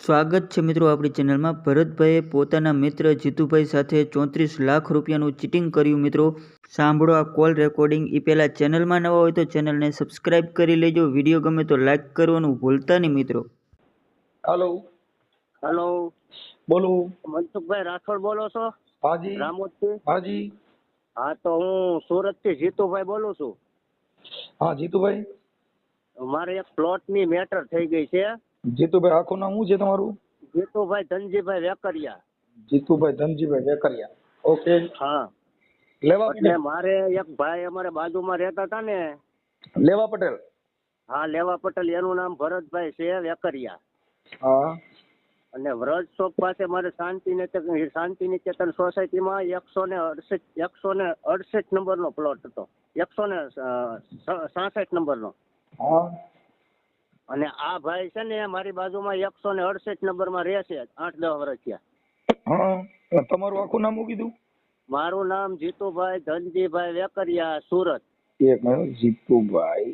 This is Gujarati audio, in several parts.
સ્વાગત છે મિત્રો આપણી ચેનલમાં। ભરતભાઈએ પોતાના મિત્ર જીતુભાઈ સાથે 34 લાખ રૂપિયાનું ચીટિંગ કર્યું। મિત્રો સાંભળો આ કોલ રેકોર્ડિંગ। એ પહેલાં ચેનલમાં નવા હોય તો ચેનલને સબસ્ક્રાઇબ કરી લેજો। વિડીયો ગમે તો લાઇક કરવાનું ભૂલતા નહીં મિત્રો। हेलो हेलो बोलो। મનસુખભાઈ રાઠોડ બોલો છો? हाँ जी રામોદથી? हाँ जी હા તો હું સુરતથી જીતુભાઈ બોલું છું। हाँ जीतू भाई મારે એક પ્લોટની મેટર થઈ ગઈ છે। जीतू भाई आखो नाम શું છે તમારું? જીતુભાઈ ધનજીભાઈ વેકરિયા। જીતુભાઈ ધનજીભાઈ વેકરિયા। ઓકે હા લેવા એટલે પટેલ મારે એક ભાઈ અમારે બાજુમાં રહેતા હતા ને, લેવા પટેલ હા લેવા પટેલ, એનું નામ ભરતભાઈ છે વેકરિયા। હા અને વ્રજ ચોક પાસે મારે શાંતિનિકેતન સોસાયટીમાં 168 નંબરનો પ્લોટ હતો, 166 નંબરનો। હા અને આ ભાઈ છે ને મારી બાજુમાં 168 નંબરમાં રહે છે 8-10 વર્ષ થયા। હા તમારું આખું નામ શું કીધું? મારું નામ જીતુભાઈ ધનજીભાઈ વેકરિયા, સુરત। એક મિનિટ, જીતુભાઈ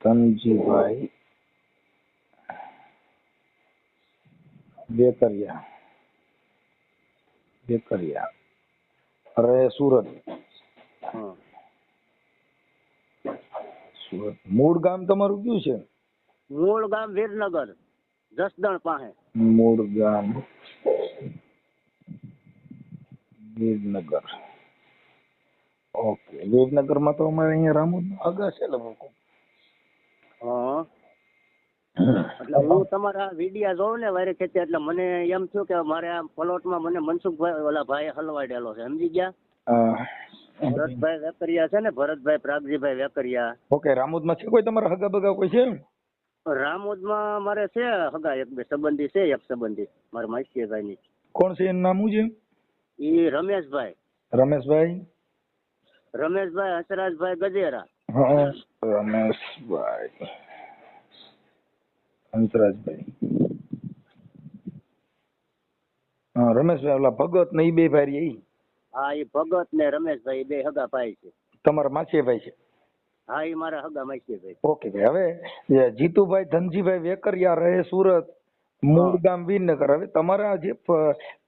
ધનજીભાઈ વેકરિયા વેકરિયા અરે સુરત હા। સુરત મૂળ ગામ તમારું કયું છે? મૂળ ગામ વીરનગર, જસદણ પાસે। મૂળ ગામ વિરનગર। ઓકે, વિરનગરમાં તો અમારે અહીંયા રામોદ આગળ છે લોકો। હા એટલે હું તમારા વિડિયા જોઉં ને વારે ખેતી, એટલે મને એમ થયું કે મારે આ પ્લોટમાં મને મનસુખભાઈ ઓલા ભાઈ હલવાડેલો છે, સમજી ગયા? ભરતભાઈ વેકરિયા છે ને, ભરતભાઈ પ્રાગજીભાઈ વેકરિયા। ઓકે, રામોદમાં છે કોઈ તમારા હગા બગા કોઈ છે? રામોદમાં મારે છે હગા એક બે સંબંધી છે, એક સંબંધી મારા માસીભાઈ ની। કોણ છે એનું નામ શું છે? એ રમેશભાઈ રમેશભાઈ હંસરાજભાઈ ગજેરા। હા રમેશભાઈ હંસરાજભાઈ। હા રમેશભાઈ ઓલા ભગત ને ઈ બે ભાઈ ઈ? હા એ ભગત ને રમેશભાઈ બે હગા ભાઈ છે। તમારા માસીભાઈ છે? હા એ મારા હગા માસીભાઈ। ઓકે ભાઈ, હવે જીતુભાઈ ધનજીભાઈ વેકરિયા રહે સુરત, મૂળ ગામ વિરનગર। હવે તમારા જે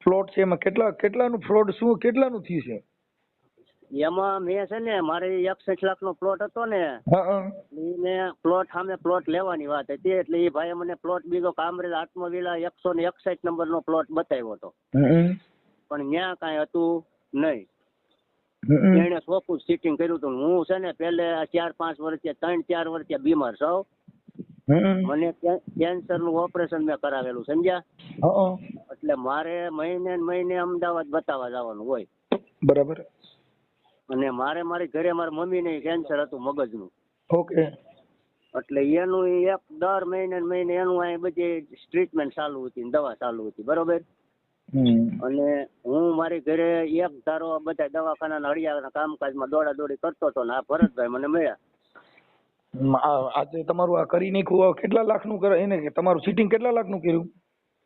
પ્લોટ છે એમાં કેટલાનું ફ્રોડ શું કેટલાનું થયું છે? એમાં મેં છે ને મારે 61 લાખનો પ્લોટ હતો ને, હા મેં પ્લોટ સામે પ્લોટ લેવાની વાત હતી, એટલે એ ભાઈએ મને પ્લોટ બીજો કામરેજ આત્મવિલા 161 નંબરનો પ્લોટ બતાવ્યો હતો, પણ ત્યાં કાંઈ હતું નહીં। એને ચોખ્ખું સીટિંગ કર્યું હતું। હું છે ને પેલે 4-5 વર્ષથી 3-4 વર્ષથી બીમાર છું, મને કેન્સર નું ઓપરેશન મેં કરાવેલું, સમજ્યા? એટલે મારે મહિને ને મહિને અમદાવાદ બતાવવા જવાનું હોય, બરાબર। અને મારી ઘરે મારા મમ્મીને કેન્સર હતું મગજનું। ઓકે, એટલે એનું એક દર મહિને ને મહિને એનું અહીં બધી ટ્રીટમેન્ટ ચાલુ હતી, દવા ચાલુ હતી, બરોબર? અને હું મારી ઘરે એક ધારો બધા દવાખાના હળિયાના કામકાજમાં દોડાદોડી કરતો હતો ને આ ભરતભાઈ મને મળ્યા। આજે તમારું આ કરી નાખ્યું કેટલા લાખનું કરે એને? તમારું સીટિંગ કેટલા લાખનું કર્યું?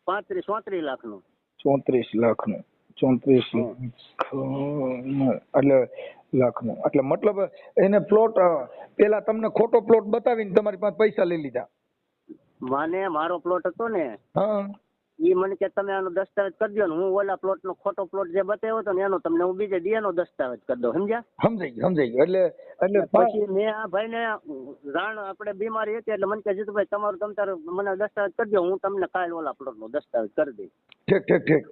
35-34 લાખનું। 34 લાખનું? 34 એટલે લાખનું, એટલે મતલબ એને પ્લોટ પેલા તમને ખોટો પ્લોટ બતાવીને તમારી પાસે પૈસા લઈ લીધા? મને મારો પ્લોટ હતો ને, હા એ મને કે તમે આનો દસ્તાવેજ કરી દો ને હું ઓલા પ્લોટ નો ખોટો પ્લોટ જે બતાવ્યો હતો ને એનો તમને હું બીજે દી એનો દસ્તાવેજ કરી દઉં, સમજ્યા? સમજાઈ ગયું એટલે પછી મેં આ ભાઈને જાણ આપણે બીમારી હતી એટલે મને કે જીતુભાઈ તમારું તમ તારે મને દસ્તાવેજ કરી દો, હું તમને કાલે ઓલા પ્લોટ નો દસ્તાવેજ કરી દઈશ। ઠીક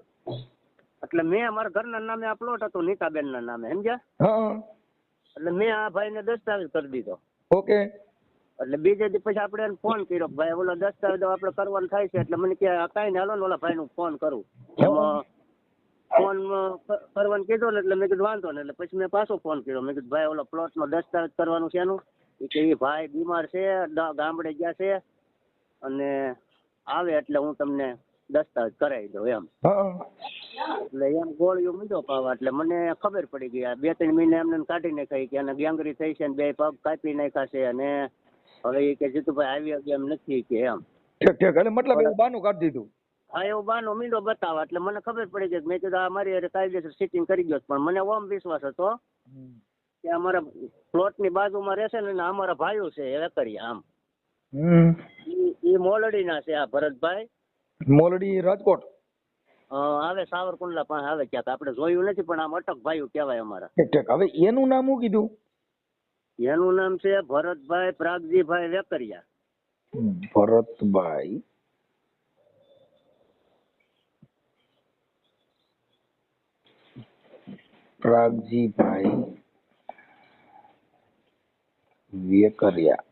એટલે મેં મારા ઘરના નામે આ પ્લોટ હતો, નીતાબેન ના નામે, સમજ્યા? હા એટલે મેં આ ભાઈને દસ્તાવેજ કરી દીધો। ઓકે, એટલે બીજે દી પછી આપણે એને ફોન કર્યો, ભાઈ ઓલો દસ્તાવેજ આપણે કરવાનું થાય છે, એટલે મને કે કાંઈ ને હાલો ને ઓલા ભાઈ નું ફોન કરું, એમાં ફોન કરવાનું કીધું ને, એટલે મેં કીધું વાંધો ને, એટલે પછી મેં પાછો ફોન કર્યો, મેં કીધું ભાઈ ઓલો પ્લોટ નો દસ્તાવેજ કરવાનું છે એનું, કે એ ભાઈ બીમાર છે, ગામડે ગયા છે, અને આવે એટલે હું તમને દસ્તાવેજ કરાવી દઉં એમ। એટલે એમ ગોળીઓ મીંડો પાવા, એટલે મને ખબર પડી ગઈ 2-3 મહિને એમને કાઢી નાખાઈ કે એને ગેંગરી થઈ છે ને 2 પગ કાપી નાખ્યા છે, અને હવે એ કે જીતુભાઈ આવી ગયા એમ નથી કે એમ। ઠીક એટલે મતલબ એવું બાનું કાઢી દીધું? હા એવું બાનો મીંડો બતાવા, એટલે મને ખબર પડી ગઈ, મેં કીધું આ મારી હારે કાયદેસર સીટિંગ કરી ગયો, પણ મને ઓમ વિશ્વાસ હતો કે અમારા પ્લોટ ની બાજુમાં રહેશે ને અમારા ભાઈઓ છે વેકરિયા, આમ એ મોલડીના છે આ ભરતભાઈ. મોલડી રાજકોટ. આવે સાવરકુંડલા પાસે આવે ક્યાંક, આપણે જોયું નથી પણ આમ અટકભાઈ કહેવાય અમારા. ઠીક. હવે એનું નામ શું કીધું? એનું નામ છે ભરતભાઈ પ્રાગજીભાઈ વેકરિયા. ભરતભાઈ પ્રાગજીભાઈ વેકરિયા.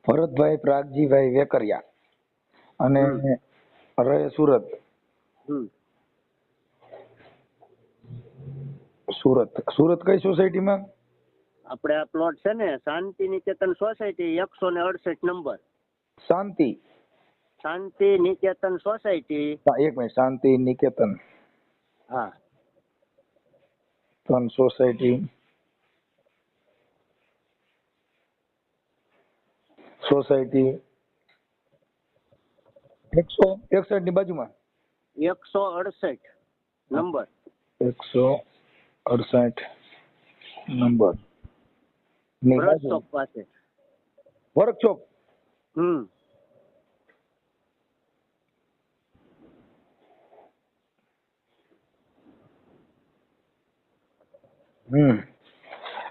ભરતભાઈ પ્રાગજીભાઈ વેકરિયા અને રહે સુરત. સુરત કઈ સોસાયટીમાં? આપણે આ પ્લોટ છે ને શાંતિ નિકેતન સોસાયટી 168 નંબર. શાંતિ નિકેતન સોસાયટી. એક મિનિટ. શાંતિ નિકેતન હા સોસાયટી 161 ની બાજુમાં 168 નંબર. 168 નંબર ની બાજુ. વર્કશોપ પાસે. વર્કશોપ.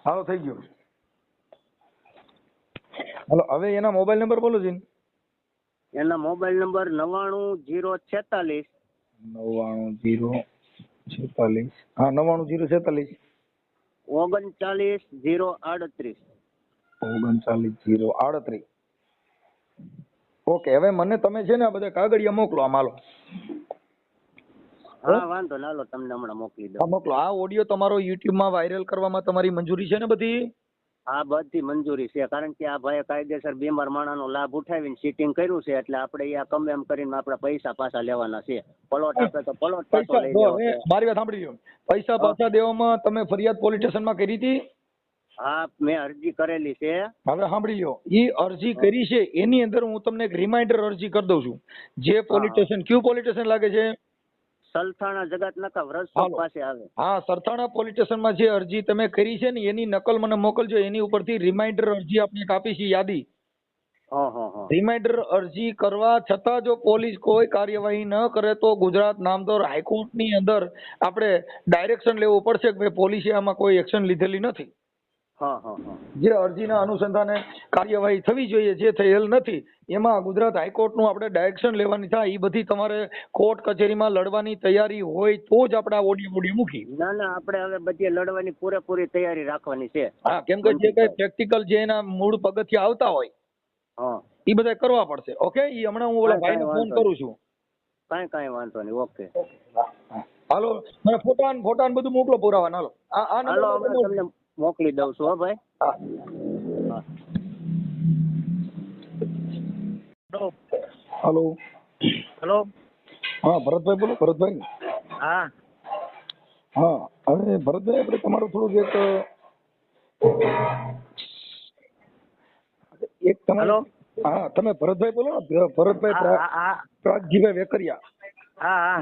હાલો થઈ ગયું. હાલો હવે એના મોબાઈલ નંબર બોલો જી. એના મોબાઈલ નંબર 99046 99046. હા 99046 39038. 39038. ઓકે. હવે મને તમે છે ને આ બધા કાગળિયા મોકલો. આમ હાલો. હા વાંધો ના, હાલો તમને હમણાં મોકલી દઉં. મોકલો. આ ઓડિયો તમારો YouTube માં વાયરલ કરવામાં તમારી મંજૂરી છે ને બધી? હા બધી મંજૂરી છે, કારણ કે આ ભાઈએ કાયદેસર બીમાર માણસનો લાભ ઉઠાવીને સીટિંગ કર્યું છે, એટલે આપણે આ ગમે એમ કરીને આપણા પૈસા પાછા લેવાના છે. પ્લોટ આપે તો પ્લોટ પાછો લઈ લેવો છે. મારી વાત સાંભળી લો. પૈસા પાછા દેવામાં તમે ફરિયાદ પોલીસ સ્ટેશનમાં કરી હતી? હા મેં અરજી કરેલી છે. હવે સાંભળી લો. એ અરજી કરી છે એની અંદર હું તમને એક રિમાઇન્ડર અરજી કરી દઉં છું. જે પોલીસ સ્ટેશન, કયું પોલીસ સ્ટેશન લાગે છે? સલથાણા જગતનાકા વર્કશોપ પાસે આવે. હા સરથાણા પોલીસ સ્ટેશનમાં જે અરજી તમે કરી છે ને એની નકલ મને મોકલજો. એની ઉપરથી રિમાઇન્ડર અરજી આપણે આપી છે યાદી. રિમાઇન્ડર અરજી કરવા છતાં જો પોલીસ કોઈ કાર્યવાહી ન કરે તો ગુજરાત નામદાર હાઈકોર્ટની અંદર આપણે ડાયરેક્શન લેવું પડશે કે ભાઈ પોલીસે આમાં કોઈ એક્શન લીધેલી નથી. જે અરજીના અનુસંધાને કાર્યવાહી થવી જોઈએ જે થયેલ નથી, એમાં ગુજરાત હાઈકોર્ટનું આપણે ડાયરેક્શન લેવાની થાય. એ બધી તમારે કોર્ટ કચેરીમાં લડવાની તૈયારી હોય તો જ આપણે આ ઓડિયો મૂકી. ના આપણે હવે બધી લડવાની પૂરેપૂરી તૈયારી રાખવાની છે. હા કેમ કે જે કઈ પ્રેક્ટિકલ જે એના મૂળ પગથિયા આવતા હોય એ બધા કરવા પડશે. ઓકે. એ હમણાં હું ઓલા ભાઈને ફોન કરું છું. કાંઈ વાંધો નહીં. ઓકે હાલો મને ફોટા બધું મોકલો પુરાવા. હાલો આ નંબર તમને મોકલી દઉં છું. હો ભાઈ. હાલો. હેલો. હા ભરતભાઈ બોલો. ભરતભાઈ. હા હવે ભરતભાઈ આપણે તમારું થોડુંક એક હેલો. હા તમે ભરતભાઈ બોલો ને. ભરતભાઈ પ્રાગજીભાઈ વેકરિયા. હા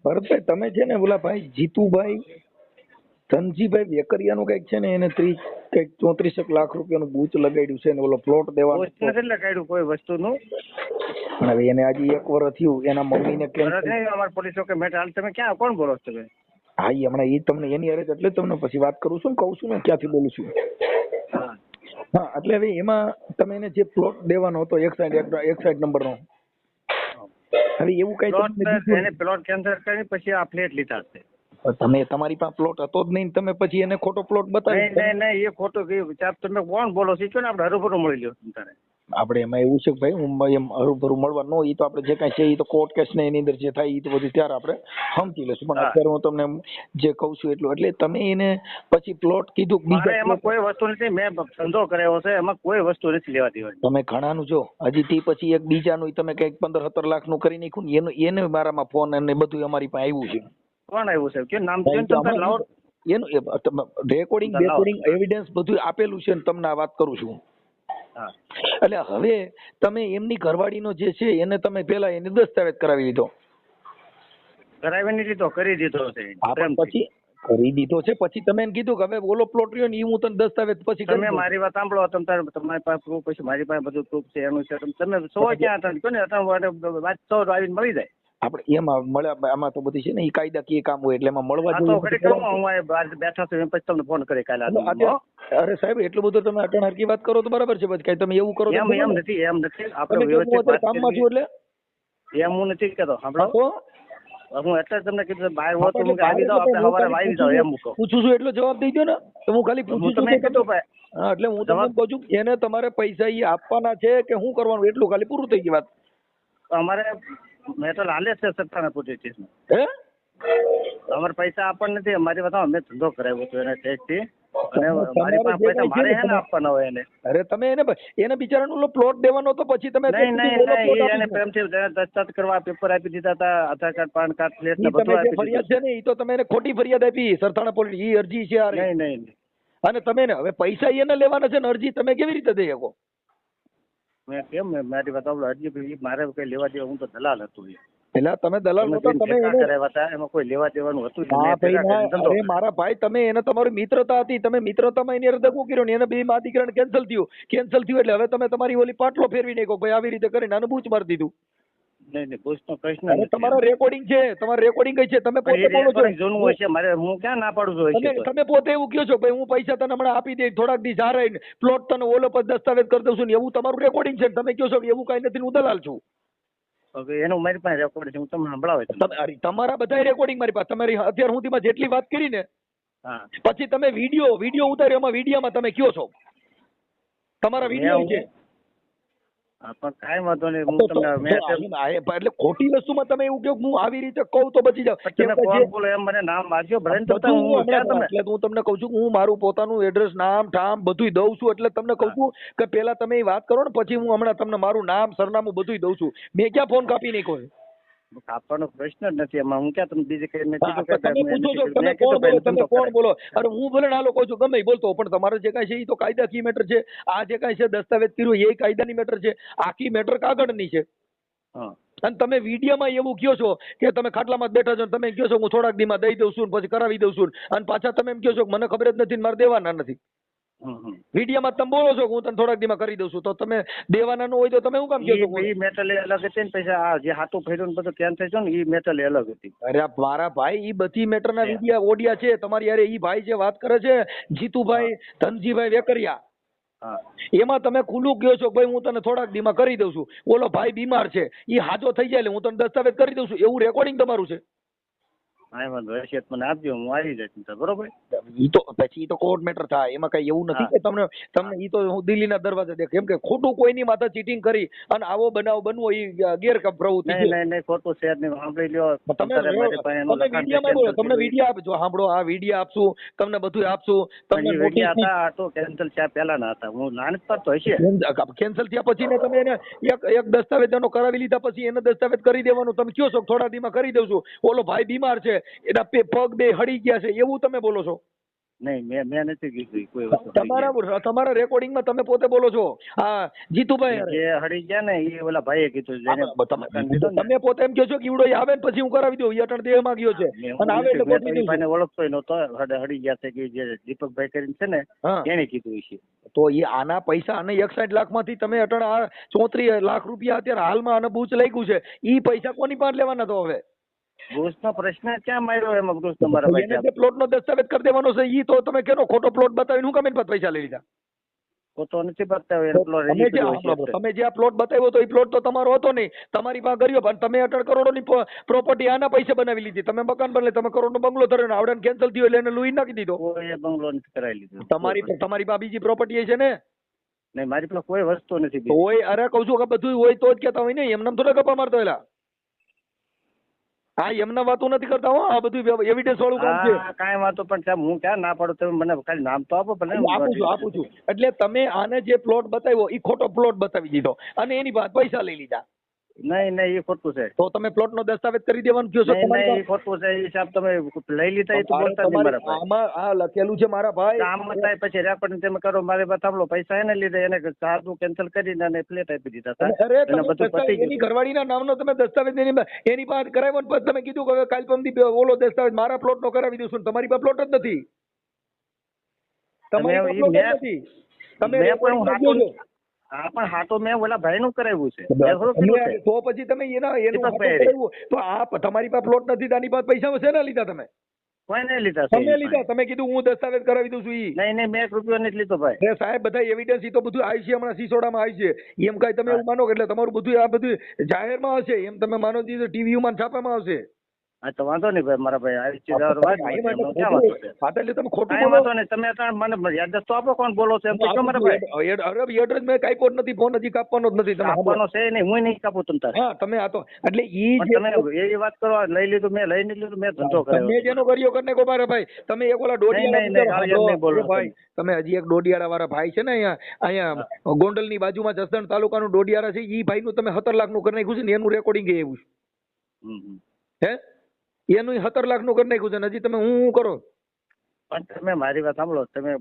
ભરતભાઈ તમે છે ને ઓલા ભાઈ જીતુભાઈ ધનજીભાઈ વેકરિયાનું કઈક છે ને એને 34 લાખ રૂપિયાનું બૂચ લગાડ્યું છે ને ઓલો પ્લોટ દેવાનો લગાડ્યું કોઈ વસ્તુનું. પણ હવે એને આજે 1 વર્ષ થયું. એના મમ્મીને કેમ પોલીસ ચોકે મેટર. તમે ક્યાં કોણ બોલો છો? હા એ હમણાં એ તમને એની અરજ એટલે તમને પછી વાત કરું છું ને કહું છું ને ક્યાંથી બોલું છું. હા એટલે હવે એમાં તમે એને જે પ્લોટ દેવાનો હતો 160 નંબરનો, હવે એવું કઈ પ્લોટ કેન્સલ કરી પછી આ ફ્લેટ લીધા છે. તમે તમારી પાસે પ્લોટ હતો જ નહીં, તમે પછી એને ખોટો પ્લોટ બતાવી. નહીં એ ખોટું ગયું. તમે કોણ બોલો છો ને? આપણે હરુભરું મળી લ્યો. આપણે એમાં એવું છે કે ભાઈ હું એમ હરુભરું મળવા નો, એ તો આપણે જે કાંઈ છે એ તો કોર્ટ કેસ ને એની અંદર જે થાય એ તો બધું ત્યારે આપણે સમજી લેશું. પણ અત્યારે હું તમને જે કહું છું એટલું. એટલે તમે એને પછી પ્લોટ કીધું બીજા એમાં કોઈ વસ્તુ નથી. મેં ધંધો કર્યો છે, એમાં કોઈ વસ્તુ નથી લેવા દેવાની. તમે ઘણાનું જો હજી તે પછી એક બીજાનું તમે કંઈક 15-17 લાખનું કરી નાખ્યું ને એને મારામાં ફોન અને બધું અમારી પાસે આવ્યું છે. કોણ આવ્યું છે? કે નામ એનું રેકોર્ડિંગ એવિડન્સ બધું આપેલું છે ને તમને આ વાત કરું છું. એટલે હવે તમે એમની ઘરવાળીનો જે છે એને તમે પેલા એને દસ્તાવેજ કરાવી લીધો. કરાવી લીધો, કરી દીધો છે. પછી કરી દીધો છે, પછી તમે એને કીધું કે હવે ઓલો પ્લોટ રહ્યો ને એ હું તને દસ્તાવેજ પછી કરી તમે દઉં. મારી વાત સાંભળો, તમારી પાસે પ્રૂફ પછી મારી પાસે બધું પ્રૂફ છે એનું છે. તમે સો ક્યાં હતા કહો ને, વાત સો આવીને મળી જાય. આપણે એમાં મળે આમાં તો બધી છે ને એ કાયદાકીય કામ હોય એટલે એમાં મળવા આ તો ઘડી કહું હું આ બહાર બેઠા છું એમ પછી તમને ફોન કરે કાલે. અરે સાહેબ એટલું બધું તમે અટણ હરકી વાત કરો તો બરાબર છે, પછી કઈ તમે એવું કરો તો એમ બોલો ને. નથી, એમ નથી. તમે આપણે કેમ હું વ્યવસ્થિત અત્યારે વાત કામમાં કરીએ. છું એટલે એમ હું નથી કહેતો. સાંભળો, તો હું એટલે જ તમને કીધું બહાર હોત તો આપણે હું આવી જાવ, આપણે સવારે આવી જાવ એમ મૂકો. પૂછું છું એટલો જવાબ દઈ દો ને. તો હું ખાલી હું પૂછું છું તમે કે કીધું ભાઈ હા એટલે હું તમને કહું છું કે એને તમારે પૈસા એ આપવાના છે કે શું કરવાનું એટલું ખાલી પૂરું થઈ ગઈ વાત. અમારે મેટલ હાલે છે સરકારના પોલીસ સ્ટેશન. હે અમારે પૈસા આપવાના નથી. અમારી વાત અમે ધંધો કરાવ્યો હતો એના ટેક્સથી, અને તમારે મારી પાસે જે પૈસા કાંઈ મારે છે હે ને ને આપવાના હોય એને. અરે તમે એને બિચારાનો ઓલો પ્લોટ દેવાનો તો પછી તમે નહીં નહીં ઓલો plot નહીં, એને આપી દો. પ્રેમથી દસ્તાવેજ કરવા પેપર આપી દીધા હતા, આધાર કાર્ડ પાન કાર્ડ ફ્લેટ ને ઈ તમે બધું જે આપી ફરિયાદ દીધું. છે ને એ તો તમે એને ખોટી ફરિયાદ આપી સરથાણા પોલીસ. ઈ અરજી છે આ રહી. નહીં નહીં નહીં. અને તમે ને હવે પૈસા એને લેવાના છે ને અરજી તમે કેવી રીતે દઈ શકો? મેં કેમ મારી વાત સાંભળો, હજી મારે કઈ લેવા દેવા, હું તો દલાલ હતું. એટલે તમે દલાલ તમે નહોતા, જેમ તમે ભેગા એને કરાવ્યા હતા એમાં કોઈ લેવા દેવાનું હતું જ હા નહીં. ભાઈ ભેગા ના, કરીને ધંધો અરે મારા ભાઈ તમે એને તમારી મિત્રતા હતી, તમે મિત્રતામાં એની હારે દગો કર્યો ને એને બે મા દીકરાને કેન્સલ થયું એટલે હવે તમે તમારી ઓલી પાટલો ફેરવી નાખો ભાઈ આવી રીતે કરીને આને બૂચ મારી દીધું. નહીં નહીં, પૂછનો પ્રશ્ન અરે નથી. તમારા રેકોર્ડિંગ છે, તમારા રેકોર્ડિંગ છે, તમે પણ પોતે એ બોલો છો. recording જૂનું હોય છે મારે, હું ક્યાં ના પાડું છું હશે તો. તમે પોતે એવું કહો છો ભાઈ હું પૈસા તને હમણાં આપી દઈ થોડાક દી જા રહીને પ્લોટ તને ઓલો પર દસ્તાવેજ કરી દઉં છું ને એવું તમારું રેકોર્ડિંગ છે ને તમે કહો છો કે એવું કઈ નથી હું દલાલ છું. હવે એનું મારી પાસે રેકોર્ડ છે, હું તમને સંભળાવે છે. તમે અરે તમારા બધા રેકોર્ડિંગ મારી પાસે તમારી અત્યાર સુધીમાં જેટલી વાત કરી ને હા, પછી તમે વિડીયો ઉતાર્યો એમાં વિડીયોમાં તમે કયો છો તમારા વિડીયો છે. હા, પણ કાંઈ વાંધો નહીં. હું તમને એટલે ખોટી વસ્તુમાં તમે એવું કહો કે હું આવી રીતે કહું તો બચી જાવ. તમે કોણ બોલો એમ મને નામ વાંચ્યો ભલે ને, તો બધું હું ક્યાં તમે એટલે હું તમને કહું છું કે હું મારું પોતાનું એડ્રેસ નામ ઠામ બધું દઉં છું એટલે તમને કહું છું કે પેલા તમે એ વાત કરો ને પછી હું હમણાં તમને મારું નામ સરનામું બધું દઉં છું. મેં ક્યાં ફોન કાપી નાખ્યો છે? કાપવાનો પ્રશ્ન જ નથી એમાં. હું ક્યાં તમને બીજે કઈ મેં કીધું કે તમે પૂછો છો તમે કોણ બોલો, તમે કોણ બોલો? અરે હું ભલે નાલો કહું છું ગમે ઈ બોલતો પણ તમારે જે કાંઈ છે એ તો કાયદાકીય મેટર છે. આ જે કાંઈ છે દસ્તાવેજ કર્યું એ કાયદાની મેટર છે. આખી મેટર કાગળની છે. હા, અને તમે વિડીયોમાં એવું કહો છો કે તમે ખાટલામાં જ બેઠા છો ને તમે કહો છો હું થોડાક દીમાં દઈ દઉં છું ને પછી કરાવી દઉં છું અને પાછા તમે એમ કહો છો કે મને ખબર જ નથી ને મારે દેવાના નથી. વિડીયોમાં તમે બોલો છો કે હું તને થોડાક દીમાં કરી દઉં છું તો તમે દેવાના ન હોય તો તમે શું કામ કહો છો? એ મેટલ અલગ હતી ને પછી આ જે હાથું ફેર્યું ને બધું કેન્સલ છે ને એ મેટલ અલગ હતી. અરે મારા ભાઈ ઈ બધી મેટરના વિડિયા ઓડિયા છે તમારી યારે. ઈ ભાઈ જે વાત કરે છે જીતુભાઈ ધનજીભાઈ વેકરિયા, હા, એમાં તમે ખુલ્લું કહો છો ભાઈ હું તને થોડાક દીમાં કરી દઉં છું. ઓલો ભાઈ બીમાર છે ઈ હાજો થઈ જાય એટલે હું તને દસ્તાવેજ કરી દઉં છું એવું રેકોર્ડિંગ તમારું છે. કાંઈ વાંધો હશે મને આપજો, હું આવી જઈશ. બરોબર, ઈ તો પછી ઈ તો કોર્ટ મેટર થાય એમાં કઈ એવું નથી કે તમને ઈ તો હું દિલ્હીના દરવાજે દેખ. કેમ કે ખોટું કોઈની માથે ચીટિંગ કરી અને આવો બનાવ બનવો ઈ ગેરકામ પ્રવૃત્તિ છે. નહીં નહીં ખોટું છે નહીં. સાંભળી લ્યો, તમે વિડીયોમાં બોલો, તમને વિડીયો આપજો, સાંભળો આ વિડીયો આપશું તમને બધું આપશું તમને વિડીયો હતા આ તો કેન્સલ થયા પહેલા ના હતા. હું નાની પડતો હશે કેન્સલ થયા પછી ને તમે એને એક દસ્તાવેજ એનો કરાવી લીધા પછી એને દસ્તાવેજ કરી દેવાનું. તમે કયો છો થોડા દીમાં કરી દઉં છું. ઓલો ભાઈ બીમાર છે એના પગ બે હળી ગયા છે એવું તમે બોલો છો. નહીં મેં નથી કીધું કોઈ વસ્તુ. તમારા રેકોર્ડિંગમાં તમે પોતે બોલો છો. હા જીતુભાઈ જે હળી ગયા ને એ ઓલા ભાઈએ કીધું. તમે પોતે એમ કહો છો કે ઈવડો આવે ને પછી હું કરાવી દઉં. ઈ અટણ દેહમાં ગયો છે અને આવે એટલે ગોઠવી દઉં છું. ઓળખતો નહોતો, હળી ગયા છે કે જે દીપકભાઈ કરીને છે ને એને કીધું છે. તો એ આના પૈસા અને 61 લાખ માંથી તમે અટણ આ 34 લાખ રૂપિયા અત્યારે હાલમાં આને બૂચ લાગ્યું છે. ઈ પૈસા કોની પાસે લેવાના તો હવે? ઘૂસનો પ્રશ્ન ક્યાં માર્યો એમાં? ઘૂસ તમારા ભાઈ એને જે પ્લોટનો દસ્તાવેજ કરી દેવાનો છે ઈ તો તમે કેનો ખોટો પ્લોટ બતાવીને હું કમેન્ટ પર પૈસા લઈ લીધા? ખોટો નથી બતાવ્યો. તમે જે આ પ્લોટ બતાવ્યો તો એ પ્લોટ તો તમારો હતો નહીં, તમારી પાસે કર્યો પણ તમે 18 કરોડોની પ્રોપર્ટી આના પૈસે બનાવી લીધી. તમે મકાન બનલે, તમે કરોડનો બંગલો ધર્યો ને આવડે કેન્સલ થયો એટલે એને લુઈ નાખી દીધો. કોઈ બંગલો નથી કરાવી લીધો. તમારી પાસે બીજી પ્રોપર્ટી છે ને? નહીં, મારી પાસે કોઈ વસ્તુ નથી. હોય, અરે કહું છું કે બધું હોય તો જ કેતા હોય ને, એમને થોડા ગપ્પા મારતો એલા. હા, એમના વાતો નથી કરતા હો. આ બધું એવિડન્સ વાળું કામ છે. કાંઈ વાતો પણ સાહેબ હું ક્યાં ના પાડું? તમે મને ખાલી નામ તો આપો. આપું છું. એટલે તમે આને જે પ્લોટ બતાવ્યો એ ખોટો પ્લોટ બતાવી દીધો અને એની પાસે પૈસા લઈ લીધા. નહીં એ ખોટું છે. તો તમે પ્લોટનો દસ્તાવેજ કરી દેવાનું કહો છો તમારી નહીં એ ખોટું છે. એ સાહેબ તમે લઈ લીધા એ તો બોલતા જ નહીં મારા ભાઈ. આમાં આ લખેલું છે મારા ભાઈ. આમાં થાય પછી રેકોર્ડિંગ તમે કરો મારે બતાવલો પૈસા એને લીધે એને ચાર્જનું કેન્સલ કરીને અને ફ્લેટ આપી દીધા હતા. અરે એને બધું પતી તમે ગયું. એની ઘરવાળીના નામનો તમે દસ્તાવેજ એની પાસે કરાવ્યો ને પછી તમે કીધું કે હવે કાલ પરમદી ઓલો દસ્તાવેજ મારા પ્લોટનો કરાવી દઉં છું ને તમારી પાસે પ્લોટ જ નથી. તમારી પાસે plot જ નથી. તમે મેં પણ recording માં જોજો. હા પણ હા તો મેં ઓલા ભાઈનું કરાવ્યું છે. મેં થોડું કીધું છે. તો પછી તમે એનું તો હાથું પહેરે. કરાવ્યું. તો આ તમારી પાસે પ્લોટ નથી તો આની પાસે પૈસા શેના લીધા તમે? કોઈ નહીં લીધા તમે છે. લીધા. તમે કીધું હું દસ્તાવેજ કરાવી દઉં છું ઈ. નહીં મેં 1 રૂપિયો નથી લીધો ભાઈ. એ સાહેબ બધા એવિડન્સ ઈ તો બધું આવી છે હમણાં સિસોડામાં આવી છે. એમ કાંઈ તમે એવું માનો કે એટલે તમારું બધું આ બધું જાહેરમાં હશે એમ તમે માનો દીધું ટીવીમાં છાપામાં આવશે. હા તો વાંધો નહીં ભાઈ મારા ભાઈ આવી ચીજ વાત ક્યાં વાંધો છે? એટલે તમે ખોટું કાંઈ બોલો. વાંધો નહીં. તમે અત્યારે મને યાદ તો આપો કોણ બોલો છો એમ તો કહો મારા ભાઈ. અરે એડ્રેસ મેં કાપ્યો જ નથી. ફોન હજી કાપવાનો જ નથી. તમે આપવાનો છે નહીં. હું નહીં કાપું તમ તારે. હા તમે આ તો એટલે ઈ પણ તમે એવી વાત કરો લઈ લીધું મેં લઈ નહીં લીધું મેં ધંધો તમે કર્યો. જેનો કર્યો કરીને કો મારા ભાઈ તમે એક ઓલા નહીં, નહીં, બોલો ભાઈ તમે હજી એક ડોડિયાળા વાળા ભાઈ છે ને અહીંયા ગોંડલની બાજુમાં જસદણ તાલુકાનું ડોડિયાળા છે ઈ ભાઈનું તમે 17 લાખનું કરી નાખ્યું છે ને એનું રેકોર્ડિંગ એવું છે. હે એનું 17 લાખનું કરી નાખ્યું છે ને હજી તમે હું કરો. પણ તમે મારી વાત સાંભળો. તમે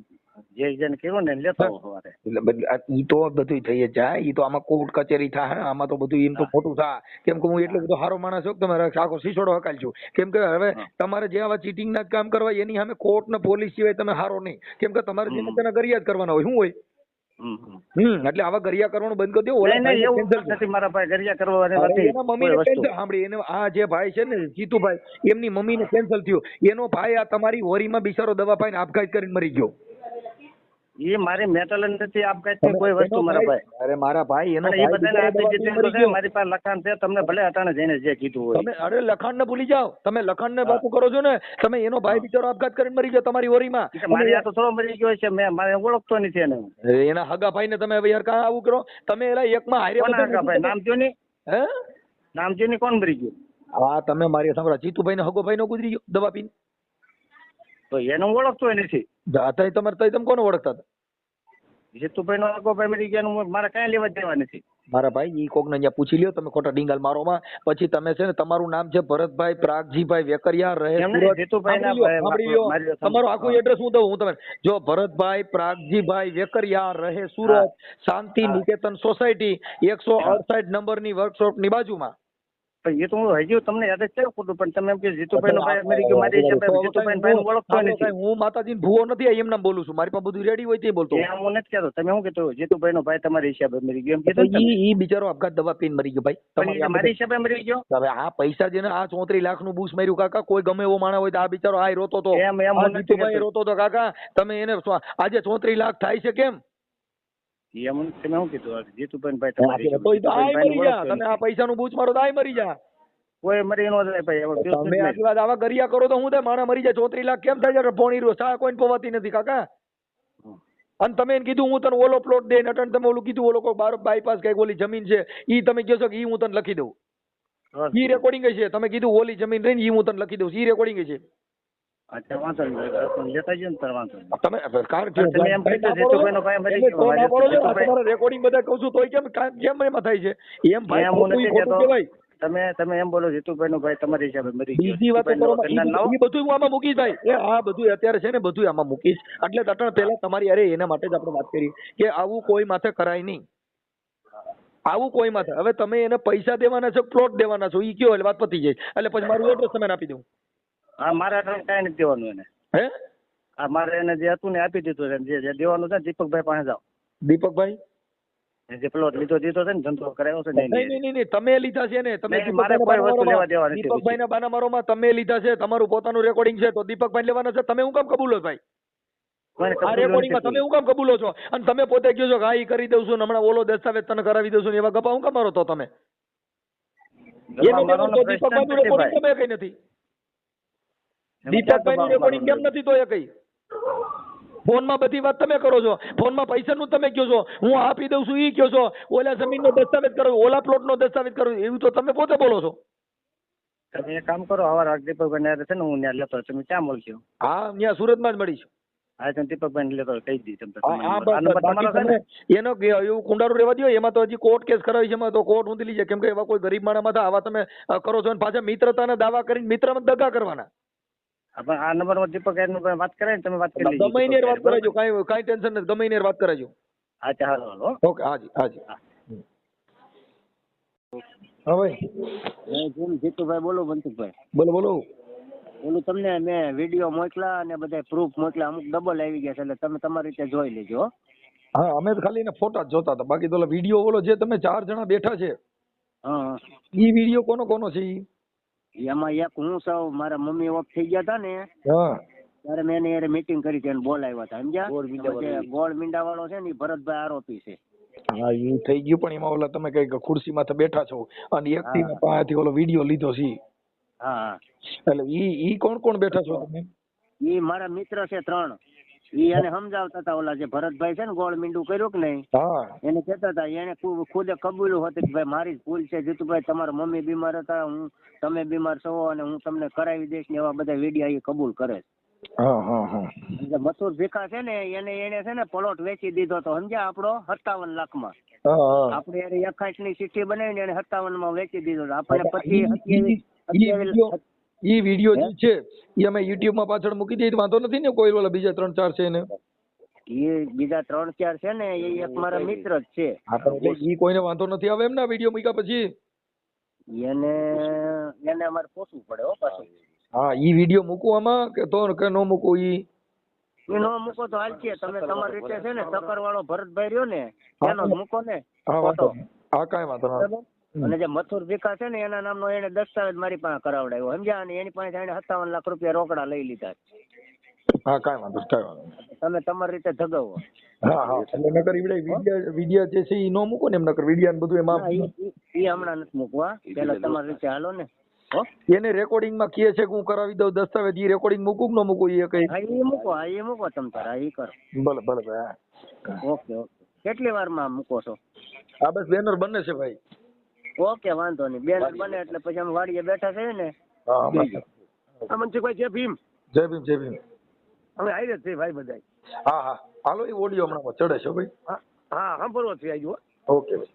જે જેને કીધું ને એને લેતા આવો સવારે. એટલે ઈ તો બધું થઈ જ જાય. ઈ તો આમાં કોર્ટ કચેરી થાય આમાં તો બધું એમ તો ખોટું થાય. કેમ કે હું એટલો બધો સારો માણસ છું કે તમારે આખો શીશોડો હકાલ છું. કેમ કે હવે તમારે જે આવા ચીટિંગ ના કામ કરવા એની સામે કોર્ટ ને પોલીસ સિવાય તમે હારો નહીં. કેમ કે તમારે જેને તેના ગરિયા જ કરવાના હોય. શું હોય? એટલે આવા ગરિયા કરવાનું બંધ કરી દો. ઓલા નહીં, ભાઈને એવું cancel નથી મારા ભાઈ. ગરિયા કરવાની અરે નથી. એના કોઈ મમ્મીને વસ્તુ. cancel સાંભળી એને આ જે ભાઈ છે ને જીતુભાઈ એમની મમ્મીને કેન્સલ થયું. એનો ભાઈ આ તમારી હોરીમાં બિચારો દવા પાઈને આપઘાત કરીને મરી ગયો. એ મારી મેટલ નથી આપઘાતની કોઈ વસ્તુ મારા ભાઈ. અરે મારા ભાઈ એનો અને એ ભાઈ બધાને બિચારો આપી દવા દીધેલું પીને મરી છે. ગયો. મારી પાસે લખાણ છે. તમને ભલે અટાણે જઈને જે કીધું હોય. તમે અરે લખાણ ને ભૂલી જાઓ. તમે લખાણ ને વાતો કરો છો ને. તમે એનો ભાઈ બિચારો આપઘાત કરીને મરી ગયો તમારી હોરીમાં. મારી આ તો થોડો મરી ગયો છે. મેં મારે ઓળખતો નથી એને. એના હગા ભાઈ ને તમે હવે યાર કાં આવું કરો? તમે એલા એકમાં હારે કોણ બધા આગા ભાઈ? નામ જો ની. હે નામ જો ની. કોણ મરી ગયું? હા તમે મારી સાંભળો જીતુભાઈ નો હગો ભાઈ નો ગુજરી ગયો દવા પીને. તો એને હું ઓળખતો નથી. અત્યારે તમે કોને ઓળખતા હતા? જીતુભાઈ નો આગો ભાઈ મરી ગયા મારે કઈ લેવા દેવા નથી. મારા ભાઈ ઈ કોક ને ત્યાં પૂછી લ્યો તમે ખોટા ડીંગાલ મારોમાં. પછી તમે છે ને તમારું નામ છે ભરતભાઈ પ્રાગજીભાઈ વેકરિયા રહે એમને સુરત. જીતુભાઈના સાંભળી લ્યો, મારી વાત તમારું આખું હા. એડ્રેસ હું દઉં હું તમે જો ભરતભાઈ પ્રાગજીભાઈ વેકરિયા રહે સુરત શાંતિ નિકેતન સોસાયટી 168 નંબરની વર્કશોપ ની બાજુમાં. પણ એ તો હું હજી તમને યાદ જ છે ખોટું. પણ તમે એમ કે જીતુભાઈ નો ભાઈ મરી ગયો મારી હિસાબે જીતુભાઈ ભાઈ ઓળખતો નથી. હું માતાજી ભૂવો નથી એમ નામ બોલું છું. મારી પાસે બધું રેડી હોય તે બોલતો. એમ હું નથી કહેતો. તમે શું કીધું જીતુભાઈ નો ભાઈ તમારી હિસાબે મરી ગયો એમ કીધું ને તમે? ઈ બિચારો આપઘાત દવા પીને મરી ગયો ભાઈ. પણ એ મારી હિસાબે મરી ગયો. હવે આ પૈસા જેને આ 34 લાખનું બૂસ માર્યું કાકા કોઈ ગમે એવો માણસ હોય તો આ બિચારો આ રોતો તો એમ હું નથી જીતુભાઈ કહેતો. રોતો તો કાકા તમે એને આજે 34 લાખ થાય છે કેમ? એમ તમે શું કીધું જીતુભાઈ ભાઈ તમારી તો ઈ તો આય હિસાબે મરી જા. તમે આ પૈસાનું બૂચ મારો તો આય મરી જા. કોઈ મરી નો જાય ભાઈ. એમાં કીધું તમે જ આટલી વાત આવા ગરિયા કરો તો હું થાય માણા મરી જાય 34 લાખ કેમ થાય છે? પોણી રહ્યો સા કોઈને પવાતી નથી કાકા. અને તમે એને કીધું હું તને ઓલો પ્લોટ દે નટન તમે ઓલું કીધું ઓલો કોઈ બાયપાસ કઈક ઓલી જમીન છે ઈ તમે કહો છો કે ઈ હું તને લખી દઉં. નહીં. ઈ રેકોર્ડિંગ છે. તમે કીધું ઓલી જમીન રહીને ઈ હું તને લખી દઉં. ઈ રેકોર્ડિંગ છે. અચ્છા વાંધો નહીં. લેતા જજો ને તાર વાંધો નહીં. તમે કારણ પણ તમે એમ કીધું જીતુભાઈનો ભાઈ મરી ગયો. મારી જીતુભાઈ- રેકોર્ડિંગ બધા કહું છું તોય કેમ એમાં થાય છે? એમ ભાઈ એમ હું ખોટું નથી ઈ ખોટું કહેતો. કહેવાય. તમે એમ બોલો જીતુભાઈ નો ભાઈ તમારી હિસાબે મરી ગયો. બીજી વાતો કરો જીતુભાઈનો ઘરના લાવો. ઈ બધું હું આમાં મૂકીશ ભાઈ. એ આ બધું અત્યારે છે ને બધું આમાં મૂકીશ. એટલે તટણ પહેલા તમારી અરે એના માટે જ આપણે વાત કરી કે આવું કોઈ માથે કરાય નહીં. આવું કોઈ માથે હવે તમે એને પૈસા દેવાના છો પ્લોટ દેવાના છો ઈ કયો એટલે વાત પતી જાય. એટલે પછી મારું એડ્રેસ તમે આપી દઉં. હા મારે કાંઈ નથી દેવાનું એને. હે હા મારે એને જે હતું ને આપી દીધું છે. જે દેવાનું છે ને દીપકભાઈ પાસે જાઓ. દીપકભાઈ જે પ્લોટ લીધો છે ને ધંધો કરાયો છે ને નહીં નહીં નહીં તમે લીધા છે ને તમે નહીં, મારે કોઈ વસ્તુ લેવા દેવા નથી. દીપકભાઈ ના બાના મારોમાં તમે લીધા છે તમારું પોતાનું રેકોર્ડિંગ છે તો દીપકભાઈ લેવાના છે. તમે હું કામ કબૂલો ભાઈ? કોઈને આ કબૂલ રેકોર્ડિંગમાં નથી. તમે હું કામ કબૂલો છો? અને તમે પોતે કહો છો કે હા ઈ કરી દઉં છું ને હમણાં ઓલો દસ્તાવેજ તને કરાવી દઉં છું ને એવા ગપા હું કામ મારો તો તમે? એને મારો દેવાનું તો પ્રશ્ન દીપકભાઈનું નથી રેકોર્ડિંગ ભાઈ. કેમ કઈ નથી? એમાં દીપકભાઈનું ક્યાં રેકોર્ડિંગ કેમ દબાવ નથી તો એ કઈ? ફોનમાં બધી વાત તમે કરો છો. ફોનમાં પૈસાનું તમે કહો છો હું આપી દઉં છું ઈ કહો છો. ઓલા જમીનનો દસ્તાવેજ કરો ઓલા પ્લોટનો દસ્તાવેજ કરો એવું તો તમે પોતે બોલો છો. તમે એક કામ કરો હવાર દીપકભાઈ ને છે ને હું ત્યાં લેતો તમે ક્યાં મળશો? હા ત્યાં સુરતમાં જ મળીશ. હા તો દીપકભાઈ લેતો કહી દી તમને હા બસ બાકી તમે એનો એવું કુંડારું રહેવા દો. એમાં તો હજી કોર્ટ કેસ કરાવી છે, એમાં તો કોર્ટ ઊંધી લીજે. કેમ કે એવા કોઈ ગરીબ માણસ માં આવા તમે કરો છો અને પાછા મિત્રતાના દાવા કરીને મિત્રમાં દગા કરવાના. પણ આ નંબર માં દીપક વાત કરે તમે વાત કરી લેજો. ગમે એને વાત કરાવજો, કાંઈ ટેન્શન નથી, ગમે એને વાત કરાવજો. અચ્છા હાલો. ઓકે હાજી હાજી. હા ભાઈ. જીતુભાઈ બોલો. મનસુખભાઈ બોલો બોલો. ઓલું તમને મેં વિડીયો મોકલા અને બધા પ્રૂફ મોકલા, અમુક ડબલ આવી ગયા છે, એટલે તમે તમારી રીતે જોઈ લેજો. હા અમે તો ખાલી એના ફોટા જ જોતા હતા, બાકી તો વિડીયો ઓલો જે તમે 4 જણા બેઠા છે હા ઈ વિડીયો કોનો છે ઈ? એમાં એક હું સૌ મારા મમ્મી ઓફ થઈ ગયા હતા ને હા ત્યારે મેં એને યાર મીટિંગ કરી હતી અને બોલાવ્યા હતા, સમજ્યા? ગોળ મીંડા વાળો છે ને ઈ ભરતભાઈ આરોપી છે. હા ઈ થઈ ગયું, પણ એમાં ઓલા તમે કઈ ખુરશીમાં તો બેઠા છો અને એકથી પાસેથી ઓલો વિડીયો લીધો છે. હા એટલે ઈ કોણ બેઠા છો તમે? ઈ મારા મિત્ર છે 3. ઈ એને સમજાવતા હતા, ઓલા જે ભરતભાઈ છે ને ગોળ મીંડું કર્યું કે નહીં, હા એને કહેતા હતા, એને ખુદે કબૂલ્યું હતું કે ભાઈ મારી જ ભૂલ છે જીતુભાઈ, તમારા મમ્મી બીમાર હતા, તમે બીમાર છો અને હું તમને કરાવી દઈશ ને એવા બધા વિડીયો એ કબૂલ કરે છે. હા હા હા. મથુર ભીખા છે ને એને છે ને પ્લોટ વેચી દીધો તો, સમજ્યા? આપણો 57 લાખમાં. આપણે એને 61 ની ચિઠ્ઠી બનાવીને એને 57 માં વેચી દીધો. આપણને પછી ઈ વિડીયો જે છે ઈ અમે YouTube માં પાછળ મૂકી દઈએ, વાંધો નથી ને? કોઈ ઓલા બીજા 3-4 છે ને એ બીજા 3-4 છે ને એ એક મારા મિત્ર જ છે. એટલે ઈ કોઈને વાંધો નથી આવે એમ ને વિડીયો મૂક્યા પછી? એને અમારે પોસવું પડે હો પાછું. હા ઈ વિડીયો મૂકવામાં કે નો મૂકવું? ઈ નો મૂકો તો હાલ છે, તમે તમારી રીતે છે ને સકર વાળો ભરતભાઈ રહ્યો ને એનો જ મૂકો ને ફોટો. હા કાંઈ વાંધો નહીં. અને જે મથુર ભીખા છે ને એના નામનો એને દસ્તાવેજ મારી પાસે કરાવડાવ્યો, સમજ્યા? અને એની પાસે એને 57 લાખ રૂપિયા રોકડા લઈ લીધા. હા કાંઈ વાંધો. તમે તમારી રીતે ધગાવો. હા હા. એટલે નકર ઈવડે વિડીયો જે છે ઈ નો મૂકો ને એમ, નકર વિડીયો ને બધું એમાં ઈ હમણાં નથી મૂકવા, પેલા તમારી રીતે હાલો ને. એને રેકોર્ડિંગ માં કહે છે કે હું કરાવી દઉં દસ્તાવેજ, ઈ રેકોર્ડિંગ મૂકું કે ન મૂકું એ કઈ? હા એ મૂકો તમ તારા, ઈ કરો. ભલે ભાઈ. ઓકે. કેટલી વારમાં મૂકો છો? હા બસ બેનર બને છે ભાઈ. ઓકે વાંધો નહીં, બેનર બને એટલે પછી અમે વાડીએ બેઠા છે ને. હા મનસુખભાઈ જય ભીમ. જય ભીમ. હવે આવી જ છે ભાઈ બધા. હા હાલો, એ ઓડિયો હમણાં ચડે છે ભાઈ. હા સાંભળવો છે. ઓકે ભાઈ.